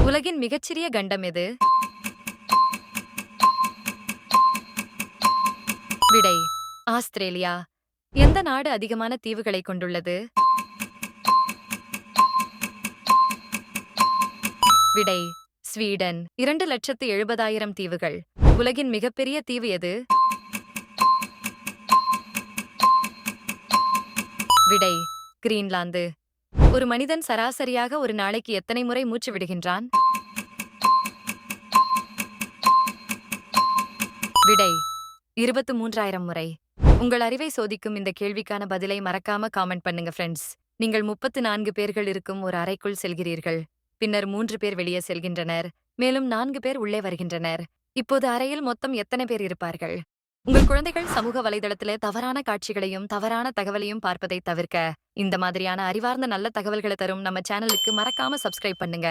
உலகின் மிகச்சிறிய கண்டம் எது? விடை: ஆஸ்திரேலியா. எந்த நாடு அதிகமான தீவுகளை கொண்டுள்ளது? விடை: ஸ்வீடன். 2,70,000 தீவுகள். உலகின் மிகப்பெரிய தீவு எது? விடை: கிரீன்லாந்து. ஒரு மனிதன் சராசரியாக ஒரு நாளைக்கு எத்தனை முறை மூச்சு விடுகின்றான்? விடை: 23,000 முறை. உங்கள் அறிவை சோதிக்கும் இந்த கேள்விக்கான பதிலை மறக்காம காமெண்ட் பண்ணுங்க ஃப்ரெண்ட்ஸ். நீங்கள் 34 பேர்கள் இருக்கும் ஒரு அறைக்குள் செல்கிறீர்கள். பின்னர் 3 பேர் வெளியே செல்கின்றனர். மேலும் 4 பேர் உள்ளே வருகின்றனர். இப்போது அறையில் மொத்தம் எத்தனை பேர் இருப்பார்கள்? உங்கள் குழந்தைகள் சமூக வலைதளத்தில தவறான காட்சிகளையும் தவறான தகவலையும் பார்ப்பதை தவிர்க்க, இந்த மாதிரியான அறிவார்ந்த நல்ல தகவல்களை தரும் நம்ம சேனலுக்கு மறக்காம சப்ஸ்கிரைப் பண்ணுங்க.